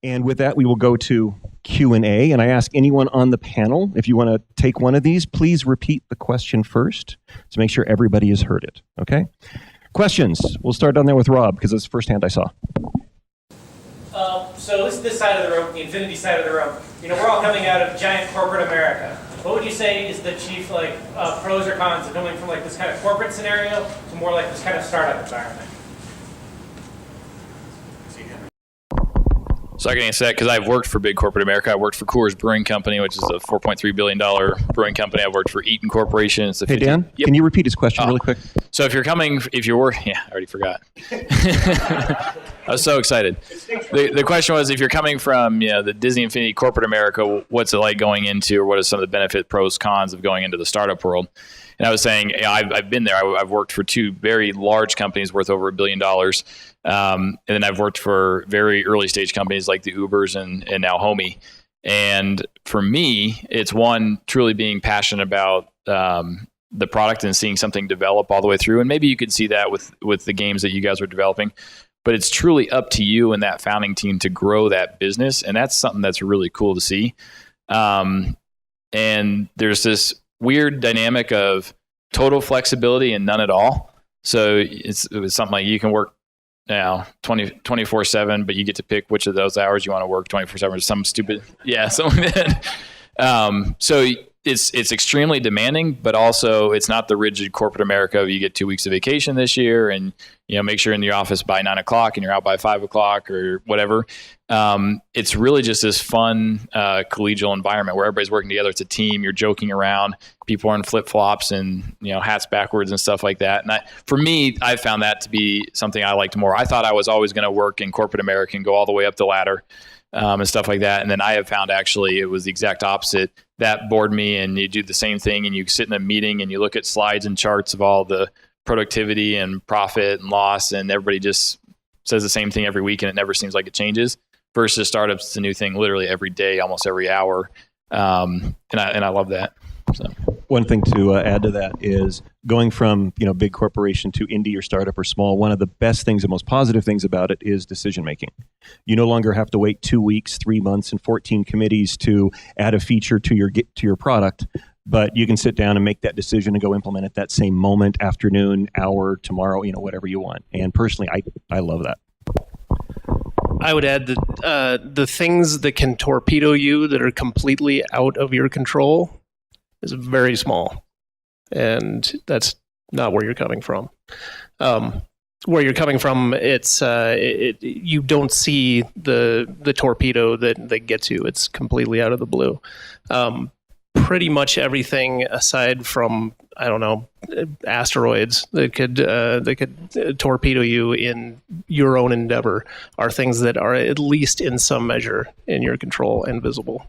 And with that, we will go to Q&A. And I ask anyone on the panel, if you want to take one of these, please repeat the question first to make sure everybody has heard it. Okay? Questions. We'll start down there with Rob, because it's the first hand I saw. So this side of the room, the Infinity side of the room, we're all coming out of giant corporate America. What would you say is the chief pros or cons of going from this kind of corporate scenario to more like this kind of startup environment? So I can answer that because I've worked for big corporate America. I worked for Coors Brewing Company, which is a $4.3 billion brewing company. I've worked for Eaton Corporation. It's Hey, Dan, Can you repeat his question really quick? So I already forgot. I was so excited. The question was, if you're coming from the Disney Infinity corporate America, what's it like going into, or what are some of the benefit, pros, cons of going into the startup world? And I was saying, I've been there. I've worked for two very large companies worth over $1 billion. And then I've worked for very early stage companies like the Ubers and now Homey. And for me, it's one, truly being passionate about the product and seeing something develop all the way through. And maybe you could see that with the games that you guys are developing. But it's truly up to you and that founding team to grow that business. And that's something that's really cool to see. And there's this weird dynamic of total flexibility and none at all. So it was something like you can work 24/7, but you get to pick which of those hours you want to work 24/7 or some stupid, something like that. So it's extremely demanding, but also it's not the rigid corporate America of you get 2 weeks of vacation this year and make sure you're in the office by 9 o'clock and you're out by 5 o'clock or whatever. It's really just this fun collegial environment where everybody's working together. It's a team. You're joking around. People are in flip flops and hats backwards and stuff like that. And for me, I found that to be something I liked more. I thought I was always going to work in corporate America and go all the way up the ladder and stuff like that. And then I have found actually it was the exact opposite. That bored me, and you do the same thing and you sit in a meeting and you look at slides and charts of all the productivity and profit and loss, and everybody just says the same thing every week and it never seems like it changes. Versus startups, it's a new thing literally every day, almost every hour. And I love that. So. One thing to add to that is going from big corporation to indie or startup or small. One of the best things, the most positive things about it is decision making. You no longer have to wait 2 weeks, 3 months, and 14 committees to add a feature to your product, but you can sit down and make that decision and go implement it that same moment, afternoon, hour, tomorrow, whatever you want. And personally, I love that. I would add that the things that can torpedo you that are completely out of your control is very small, and that's not where you're coming from. Where you're coming from, it's you don't see the torpedo that gets you. It's completely out of the blue. Pretty much everything aside from asteroids that could torpedo you in your own endeavor are things that are at least in some measure in your control and visible.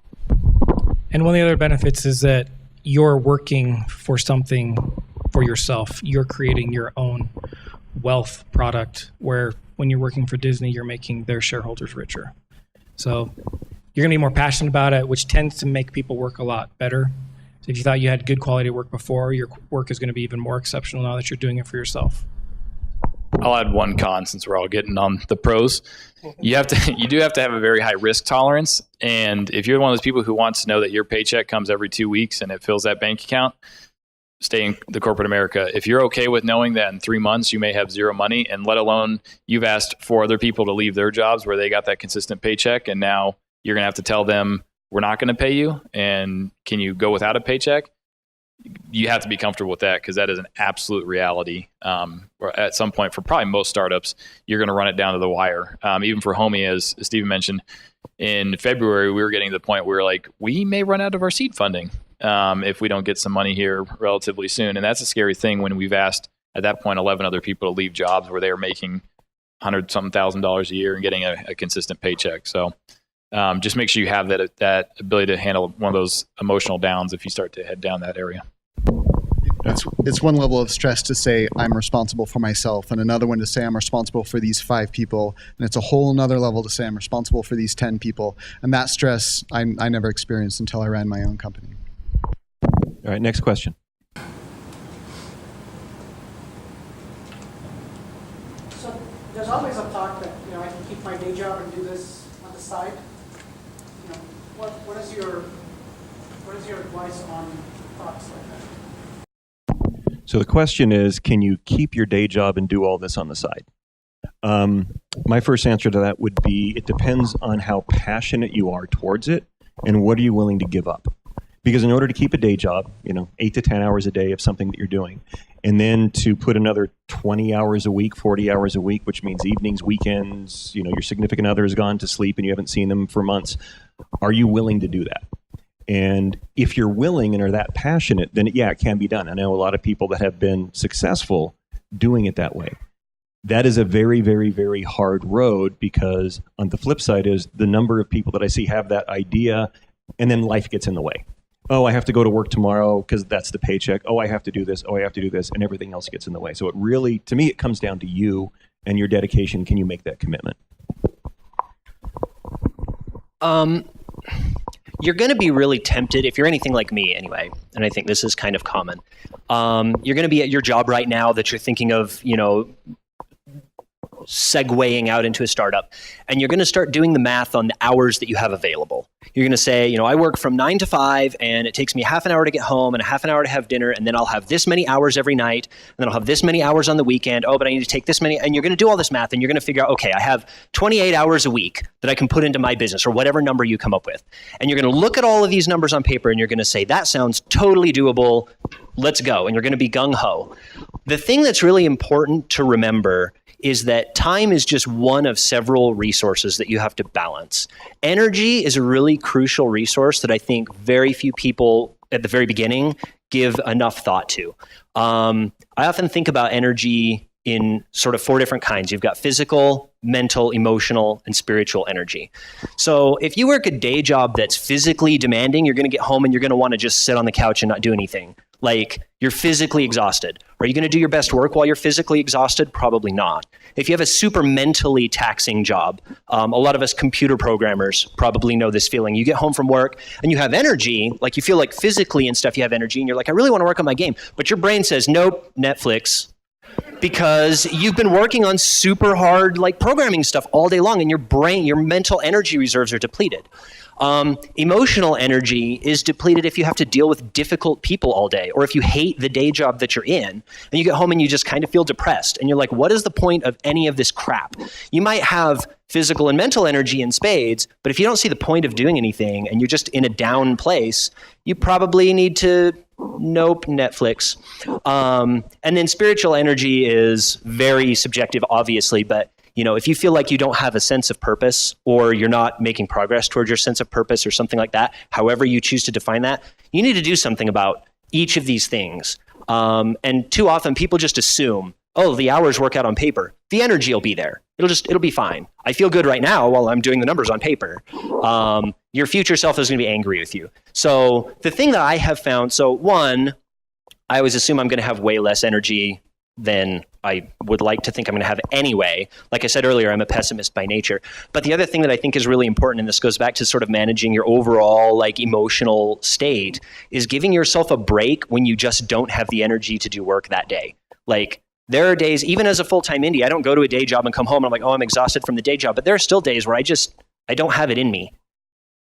And one of the other benefits is that you're working for something for yourself. You're creating your own wealth product, where when you're working for Disney, you're making their shareholders richer. So you're going to be more passionate about it, which tends to make people work a lot better. So if you thought you had good quality work before, your work is going to be even more exceptional now that you're doing it for yourself. I'll add one con since we're all getting on the pros. You do have to have a very high risk tolerance. And if you're one of those people who wants to know that your paycheck comes every 2 weeks and it fills that bank account, stay in the corporate America. If you're okay with knowing that in 3 months you may have zero money, and let alone you've asked 4 other people to leave their jobs where they got that consistent paycheck, and now you're going to have to tell them, we're not going to pay you, and can you go without a paycheck? You have to be comfortable with that, because that is an absolute reality. Or at some point, for probably most startups, you're going to run it down to the wire. Even for Homey, as Steven mentioned, in February, we were getting to the point where we may run out of our seed funding if we don't get some money here relatively soon. And that's a scary thing when we've asked, at that point, 11 other people to leave jobs where they are making $100,000 a year and getting a consistent paycheck. So just make sure you have that ability to handle one of those emotional downs if you start to head down that area. It's one level of stress to say I'm responsible for myself, and another one to say I'm responsible for these 5 people, and it's a whole another level to say I'm responsible for these 10 people. And that stress I never experienced until I ran my own company. All right, next question. So there's always a thought that I can keep my day job and do this on the the side. You know, what is your advice on thoughts like that? So the question is, can you keep your day job and do all this on the side? My first answer to that would be, it depends on how passionate you are towards it and what are you willing to give up. Because in order to keep a day job, 8 to 10 hours a day of something that you're doing, and then to put another 20 hours a week, 40 hours a week, which means evenings, weekends, your significant other has gone to sleep and you haven't seen them for months, are you willing to do that? And if you're willing and are that passionate, then yeah, it can be done. I know a lot of people that have been successful doing it that way. That is a very, very, very hard road, because on the flip side is the number of people that I see have that idea and then life gets in the way. Oh, I have to go to work tomorrow because that's the paycheck. Oh, I have to do this. Oh, I have to do this. And everything else gets in the way. So it really, to me, it comes down to you and your dedication. Can you make that commitment? You're going to be really tempted, if you're anything like me anyway, and I think this is kind of common. You're going to be at your job right now that you're thinking of, segueing out into a startup, and you're going to start doing the math on the hours that you have available. You're going to say, I work from 9 to 5 and it takes me half an hour to get home and a half an hour to have dinner, and then I'll have this many hours every night, and then I'll have this many hours on the weekend. Oh, but I need to take this many, and you're going to do all this math, and you're going to figure out, okay, I have 28 hours a week that I can put into my business, or whatever number you come up with. And you're going to look at all of these numbers on paper and you're going to say, that sounds totally doable. Let's go. And you're going to be gung-ho. The thing that's really important to remember is that time is just one of several resources that you have to balance. Energy is a really crucial resource that I think very few people at the very beginning give enough thought to. I often think about energy in sort of 4 different kinds. You've got physical, mental, emotional, and spiritual energy. So if you work a day job that's physically demanding, you're going to get home and you're going to want to just sit on the couch and not do anything. Like, you're physically exhausted. Are you going to do your best work while you're physically exhausted? Probably not. If you have a super mentally taxing job, a lot of us computer programmers probably know this feeling. You get home from work and you have energy, like you feel like physically and stuff you have energy, and you're like, I really want to work on my game. But your brain says, nope, Netflix. Because you've been working on super hard programming stuff all day long, and your mental energy reserves are depleted. Emotional energy is depleted if you have to deal with difficult people all day, or if you hate the day job that you're in, and you get home and you just kind of feel depressed, and you're like, what is the point of any of this crap? You might have physical and mental energy in spades, but if you don't see the point of doing anything and you're just in a down place, you probably need to nope, Netflix. And then spiritual energy is very subjective, obviously, but if you feel like you don't have a sense of purpose, or you're not making progress towards your sense of purpose or something like that, however you choose to define that, you need to do something about each of these things. And too often people just assume, oh, the hours work out on paper. The energy will be there. It'll be fine. I feel good right now while I'm doing the numbers on paper. Your future self is going to be angry with you. So the thing that I have found, one, I always assume I'm going to have way less energy than I would like to think I'm going to have anyway. Like I said earlier, I'm a pessimist by nature. But the other thing that I think is really important, and this goes back to sort of managing your overall emotional state, is giving yourself a break when you just don't have the energy to do work that day. There are days, even as a full-time indie, I don't go to a day job and come home and I'm like, oh, I'm exhausted from the day job. But there are still days where I don't have it in me.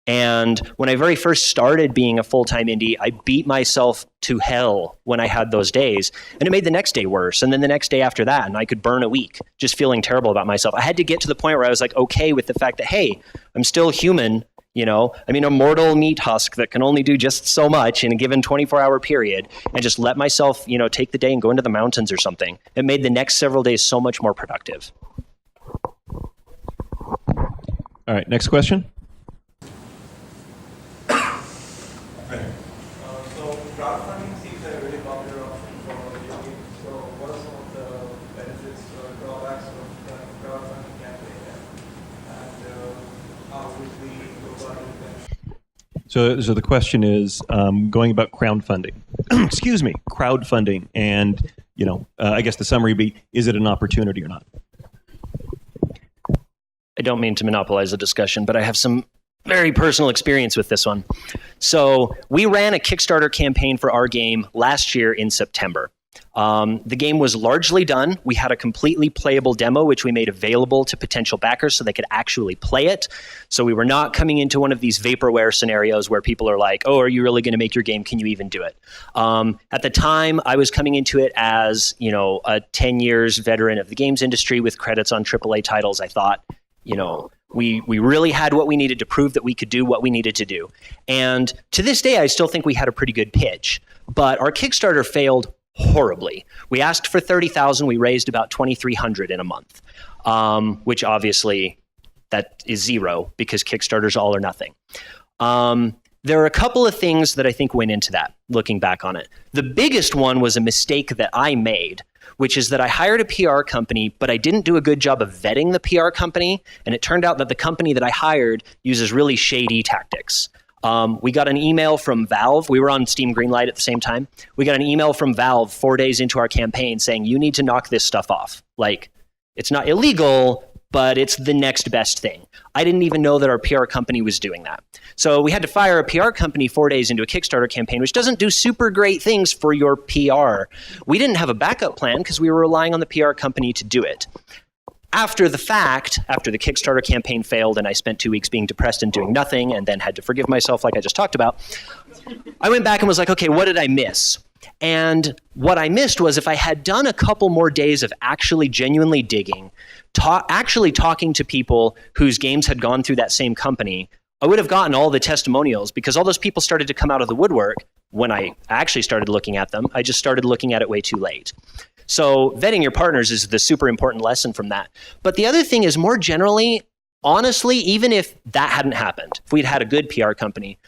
And when I very first started being a full-time indie, I beat myself to hell when I had those days. And it made the next day worse. And then the next day after that, and I could burn a week just feeling terrible about myself. I had to get to the point where I was okay with the fact that, hey, I'm still human. a mortal meat husk that can only do just so much in a given 24-hour period, and just let myself, take the day and go into the mountains or something. It made the next several days so much more productive. All right, next question. So crowdfunding seems like a really popular option for video games. So what are some of the benefits or drawbacks of the crowdfunding campaign, and how would we go about it? So the question is going about crowdfunding. Excuse me, crowdfunding, and I guess the summary would be: is it an opportunity or not? I don't mean to monopolize the discussion, but I have some very personal experience with this one. So we ran a Kickstarter campaign for our game last year in September. The game was largely done. We had a completely playable demo, which we made available to potential backers so they could actually play it. So we were not coming into one of these vaporware scenarios where people are like, oh, are you really going to make your game? Can you even do it? At the time, I was coming into it as, a 10 years veteran of the games industry with credits on AAA titles. I thought, we really had what we needed to prove that we could do what we needed to do. And to this day, I still think we had a pretty good pitch. But our Kickstarter failed horribly. We asked for 30,000. We raised about 2,300 in a month, which obviously that is zero because Kickstarter's all or nothing. There are a couple of things that I think went into that, looking back on it. The biggest one was a mistake that I made, which is that I hired a PR company, but I didn't do a good job of vetting the PR company. And it turned out that the company that I hired uses really shady tactics. We got an email from Valve. We were on Steam Greenlight at the same time. We got an email from Valve 4 days into our campaign saying, you need to knock this stuff off. Like, it's not illegal, but it's the next best thing. I didn't even know that our PR company was doing that. So we had to fire a PR company 4 days into a Kickstarter campaign, which doesn't do super great things for your PR. We didn't have a backup plan because we were relying on the PR company to do it. After the fact, after the Kickstarter campaign failed and I spent 2 weeks being depressed and doing nothing and then had to forgive myself like I just talked about, I went back and was like, okay, what did I miss? And what I missed was if I had done a couple more days of actually genuinely digging, actually talking to people whose games had gone through that same company, I would have gotten all the testimonials because all those people started to come out of the woodwork when I actually started looking at them. I just started looking at it way too late. So vetting your partners is the super important lesson from that. But the other thing is more generally, honestly, even if that hadn't happened, if we'd had a good PR company,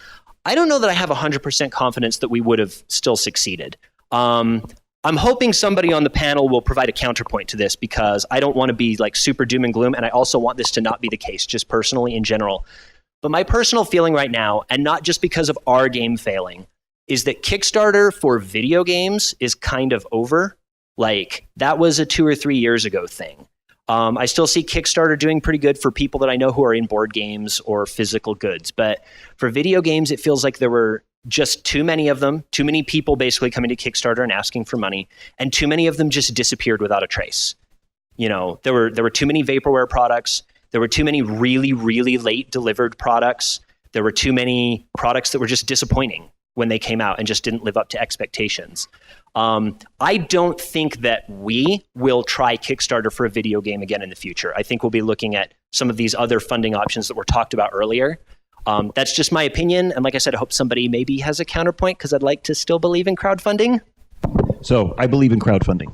I don't know that I have 100% confidence that we would have still succeeded. I'm hoping somebody on the panel will provide a counterpoint to this because I don't want to be like super doom and gloom. And I also want this to not be the case, just personally in general. But my personal feeling right now, and not just because of our game failing, is that Kickstarter for video games is kind of over. Like, that was a 2 or 3 years ago thing. I still see Kickstarter doing pretty good for people that I know who are in board games or physical goods. But for video games, it feels like there were just too many of them, too many people basically coming to Kickstarter and asking for money, and too many of them just disappeared without a trace. There were too many vaporware products. There were too many really, really late delivered products. There were too many products that were just disappointing when they came out and just didn't live up to expectations. I don't think that we will try Kickstarter for a video game again in the future. I think we'll be looking at some of these other funding options that were talked about earlier. That's just my opinion. And like I said, I hope somebody maybe has a counterpoint because I'd like to still believe in crowdfunding. So I believe in crowdfunding.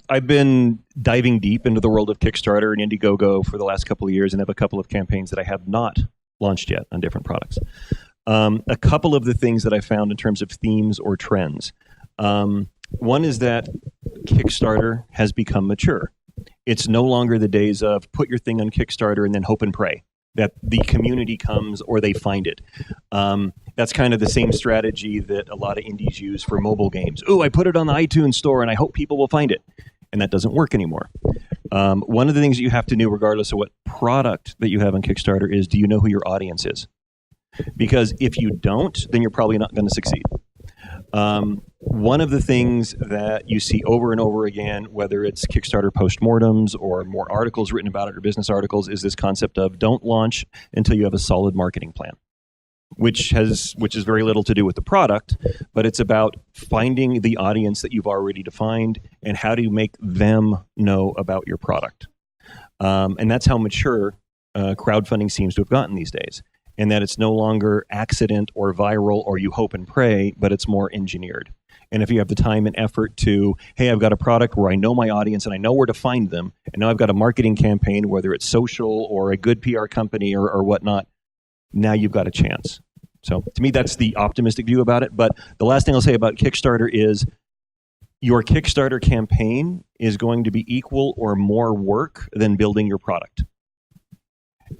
I've been diving deep into the world of Kickstarter and Indiegogo for the last couple of years and have a couple of campaigns that I have not launched yet on different products. A couple of the things that I found in terms of themes or trends. One is that Kickstarter has become mature. It's no longer the days of put your thing on Kickstarter and then hope and pray that the community comes or they find it. That's kind of the same strategy that a lot of indies use for mobile games. Oh, I put it on the iTunes store and I hope people will find it. And that doesn't work anymore. One of the things that you have to do, regardless of what product that you have on Kickstarter, is do you know who your audience is? Because if you don't, then you're probably not going to succeed. One of the things that you see over and over again, whether it's Kickstarter postmortems or more articles written about it or business articles, is this concept of don't launch until you have a solid marketing plan, which is very little to do with the product, but it's about finding the audience that you've already defined and how do you make them know about your product. And that's how mature crowdfunding seems to have gotten these days. And that it's no longer accident or viral or you hope and pray, but it's more engineered. And if you have the time and effort to, hey, I've got a product where I know my audience and I know where to find them, and now I've got a marketing campaign, whether it's social or a good PR company or whatnot, now you've got a chance. So to me, that's the optimistic view about it. But the last thing I'll say about Kickstarter is your Kickstarter campaign is going to be equal or more work than building your product.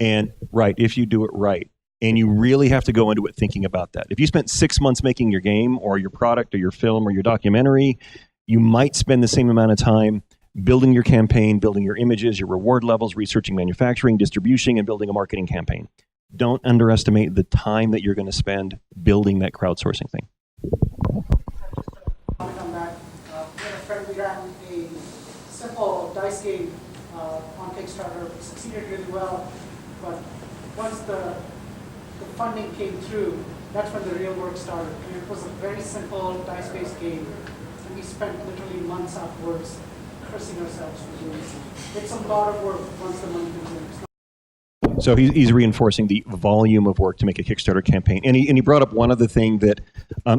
And right, if you do it right. And you really have to go into it thinking about that. If you spent 6 months making your game or your product or your film or your documentary, you might spend the same amount of time building your campaign, building your images, your reward levels, researching manufacturing, distribution, and building a marketing campaign. Don't underestimate the time that you're going to spend building that crowdsourcing thing. Comment on that. We had a friend, we ran a simple dice game on Kickstarter, succeeded really well, but once the funding came through, that's when the real work started. And it was a very simple dice-based game, and we spent literally months afterwards cursing ourselves for doing it. It's a lot of work once the money comes in. So he's reinforcing the volume of work to make a Kickstarter campaign. And he brought up one other thing that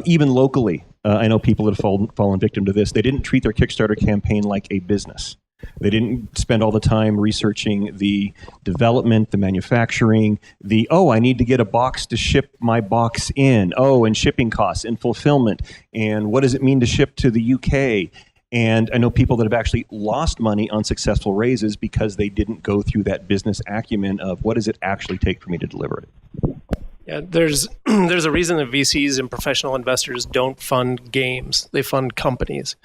even locally, I know people that have fallen victim to this. They didn't treat their Kickstarter campaign like a business. They didn't spend all the time researching the development, the manufacturing, I need to get a box to ship my box in. And shipping costs and fulfillment. And what does it mean to ship to the UK? And I know people that have actually lost money on successful raises because they didn't go through that business acumen of what does it actually take for me to deliver it. Yeah, there's a reason that VCs and professional investors don't fund games. They fund companies.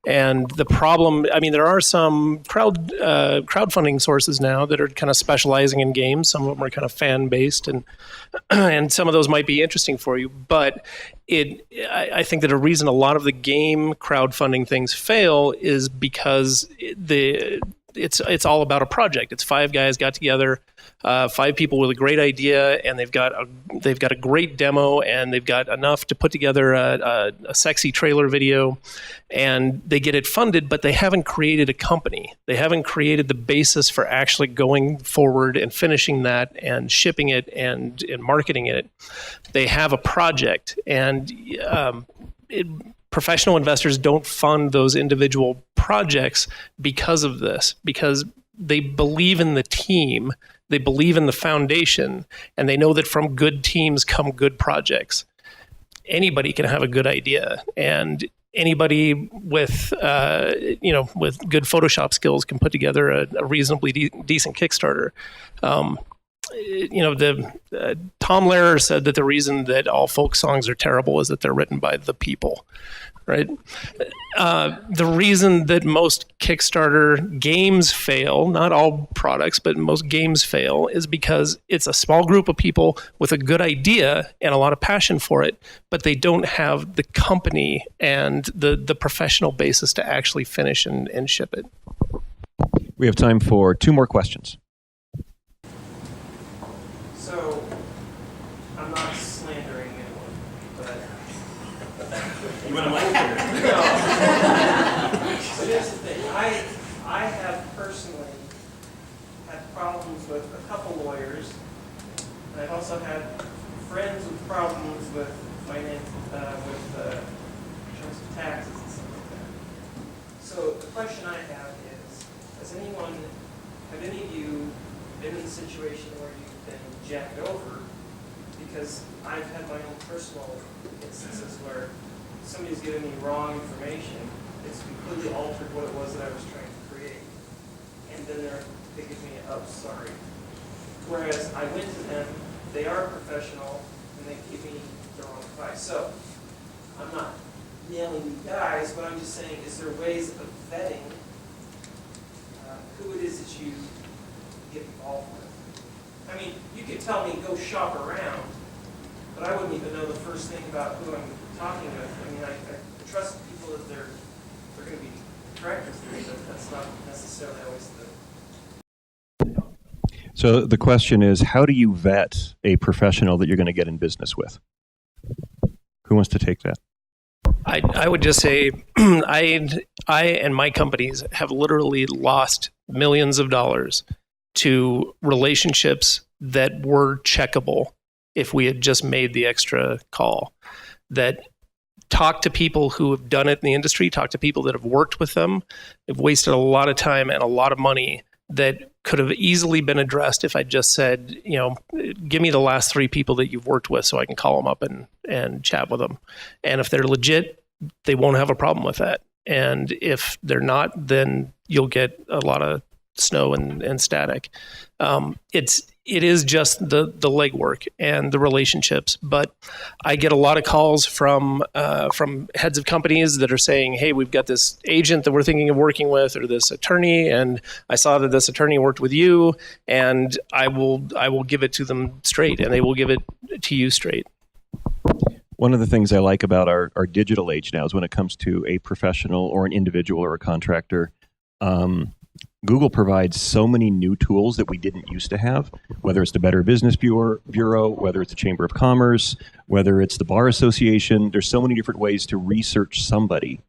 And the problem, there are some crowdfunding sources now that are kind of specializing in games. Some of them are kind of fan-based, and some of those might be interesting for you. But I think that a reason a lot of the game crowdfunding things fail is because it's all about a project. It's 5 guys got together, 5 people with a great idea, and they've got a great demo, and they've got enough to put together a sexy trailer video, and they get it funded, but they haven't created a company. They haven't created the basis for actually going forward and finishing that and shipping it and marketing it. They have a project, and professional investors don't fund those individual projects because of this, because they believe in the team, they believe in the foundation, and they know that from good teams come good projects. Anybody can have a good idea, and anybody with good Photoshop skills can put together a reasonably decent Kickstarter. Tom Lehrer said that the reason that all folk songs are terrible is that they're written by the people, right? The reason that most Kickstarter games fail, not all products, but most games fail, is because it's a small group of people with a good idea and a lot of passion for it, but they don't have the company and the professional basis to actually finish and ship it. We have time for 2 more questions. So, I'm not slandering anyone, but You want to mic here? no. So here's the thing. I have personally had problems with a couple lawyers, and I've also had friends with problems with finance, in terms of taxes and stuff like that. So the question I have is, have any of you been in a situation where you've been jacked over? Because I've had my own personal instances where somebody's given me wrong information. It's completely altered what it was that I was trying to create. And then they give me sorry. Whereas I went to them, they are professional, and they give me the wrong advice. So I'm not nailing you guys, but I'm just saying, is there ways of vetting who it is that you get involved with? I mean, you could tell me go shop around, but I wouldn't even know the first thing about who I'm talking with. I mean, I trust people that they're going to be correct with me, but that's not necessarily always the... So the question is, how do you vet a professional that you're going to get in business with? Who wants to take that? I would just say I and my companies have literally lost millions of dollars to relationships that were checkable if we had just made the extra call. That talk to people who have done it in the industry, talk to people that have worked with them. They've wasted a lot of time and a lot of money that could have easily been addressed if I just said, give me the last 3 people that you've worked with so I can call them up and chat with them. And if they're legit, they won't have a problem with that. And if they're not, then you'll get a lot of snow and static. It is just the legwork and the relationships. But I get a lot of calls from heads of companies that are saying, hey, we've got this agent that we're thinking of working with, or this attorney, and I saw that this attorney worked with you, and I will give it to them straight, and they will give it to you straight. One of the things I like about our digital age now is when it comes to a professional or an individual or a contractor, Google provides so many new tools that we didn't used to have, whether it's the Better Business Bureau, whether it's the Chamber of Commerce, whether it's the Bar Association. There's so many different ways to research somebody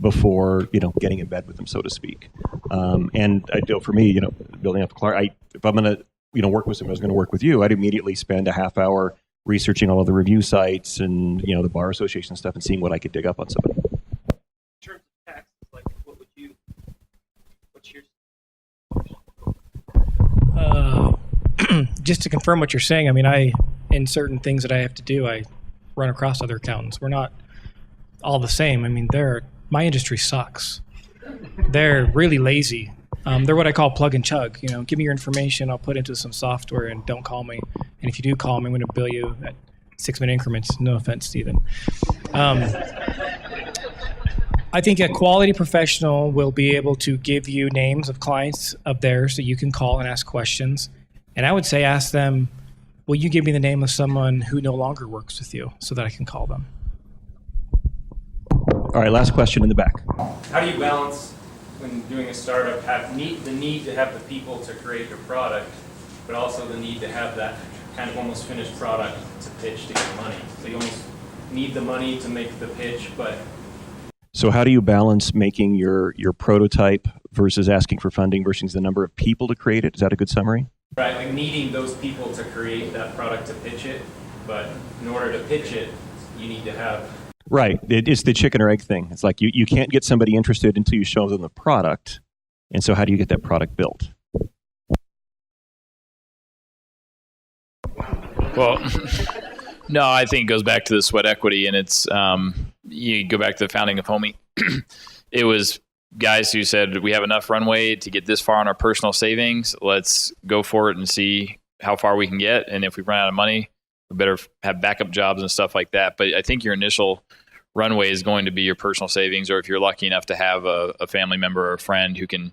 before, getting in bed with them, so to speak. And I know for me, building up Clark, if I'm going to, work with someone, I was going to work with you, I'd immediately spend a half hour researching all of the review sites and, the Bar Association stuff and seeing what I could dig up on somebody. In terms of taxes, like what's your just to confirm what you're saying, in certain things that I have to do, I run across other accountants. We're not all the same. My industry sucks. They're really lazy. They're what I call plug and chug. Give me your information, I'll put into some software, and don't call me. And if you do call me, I'm going to bill you at 6-minute increments. No offense, Stephen. I think a quality professional will be able to give you names of clients of theirs that you can call and ask questions. And I would say ask them, will you give me the name of someone who no longer works with you so that I can call them? All right, last question in the back. How do you balance, when doing a startup, the need to have the people to create your product, but also the need to have that kind of almost finished product to pitch to get money? So you almost need the money to make the pitch, but... So how do you balance making your prototype versus asking for funding versus the number of people to create it? Is that a good summary? Right, like needing those people to create that product to pitch it, but in order to pitch it, you need to have... Right. It's the chicken or egg thing. It's like you can't get somebody interested until you show them the product. And so how do you get that product built? Well, no, I think it goes back to the sweat equity, and it's you go back to the founding of Homey. It was guys who said, we have enough runway to get this far on our personal savings. Let's go for it and see how far we can get. And if we run out of money, we better have backup jobs and stuff like that. But I think your initial runway is going to be your personal savings, or if you're lucky enough to have a family member or a friend who can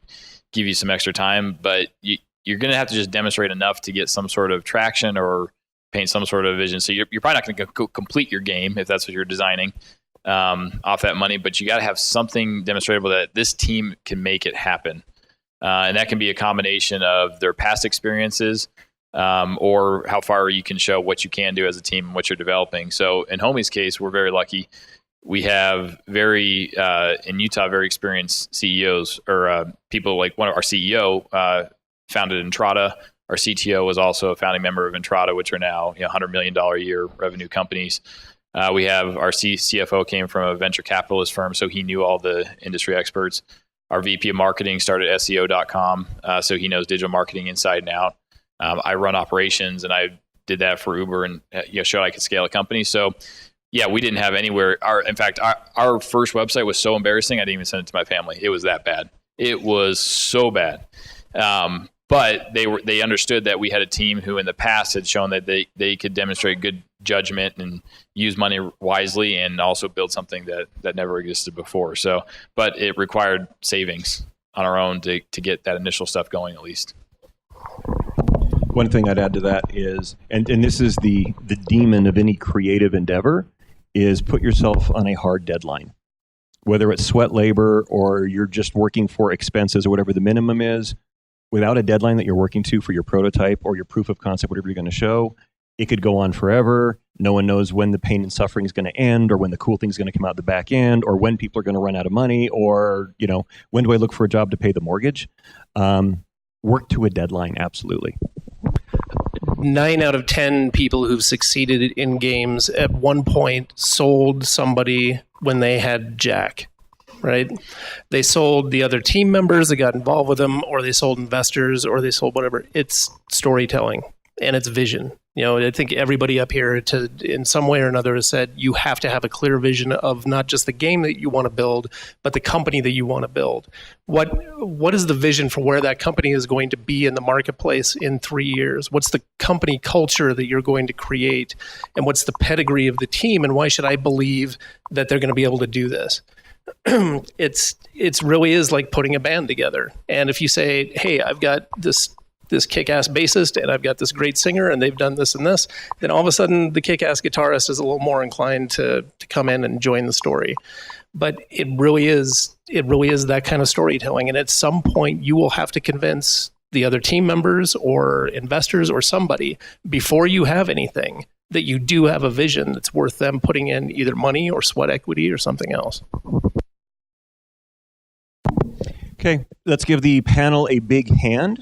give you some extra time. But you're going to have to just demonstrate enough to get some sort of traction or paint some sort of vision. So you're probably not going to go complete your game if that's what you're designing off that money, but you got to have something demonstrable that this team can make it happen. And that can be a combination of their past experiences or how far you can show what you can do as a team and what you're developing. So in Homey's case, we're very lucky. We have in Utah, very experienced CEOs or people like our CEO founded Entrada. Our CTO was also a founding member of Entrada, which are now $100 million a year revenue companies. We have our CFO came from a venture capitalist firm, so he knew all the industry experts. Our VP of marketing started SEO.com, so he knows digital marketing inside and out. I run operations, and I did that for Uber and showed I could scale a company. So, yeah, we didn't have anywhere. In fact, our first website was so embarrassing, I didn't even send it to my family. It was that bad. It was so bad. But they understood that we had a team who in the past had shown that they could demonstrate good judgment and use money wisely and also build something that never existed before. So, but it required savings on our own to get that initial stuff going at least. One thing I'd add to that is, and this is the demon of any creative endeavor, is put yourself on a hard deadline. Whether it's sweat labor or you're just working for expenses or whatever the minimum is, without a deadline that you're working to for your prototype or your proof of concept, whatever you're going to show, it could go on forever. No one knows when the pain and suffering is going to end or when the cool thing is going to come out the back end or when people are going to run out of money or, when do I look for a job to pay the mortgage? Work to a deadline, absolutely. 9 out of 10 people who've succeeded in games at one point sold somebody when they had Jack. Right? They sold the other team members that got involved with them, or they sold investors, or they sold whatever. It's storytelling and it's vision. I think everybody up here in some way or another has said you have to have a clear vision of not just the game that you want to build, but the company that you want to build. What is the vision for where that company is going to be in the marketplace in 3 years? What's the company culture that you're going to create? And what's the pedigree of the team? And why should I believe that they're going to be able to do this? It's really is like putting a band together. And if you say, hey, I've got this this kick-ass bassist and I've got this great singer and they've done this and this, then all of a sudden the kick-ass guitarist is a little more inclined to come in and join the story. But it really is that kind of storytelling. And at some point you will have to convince the other team members or investors or somebody before you have anything that you do have a vision that's worth them putting in either money or sweat equity or something else. Okay, let's give the panel a big hand.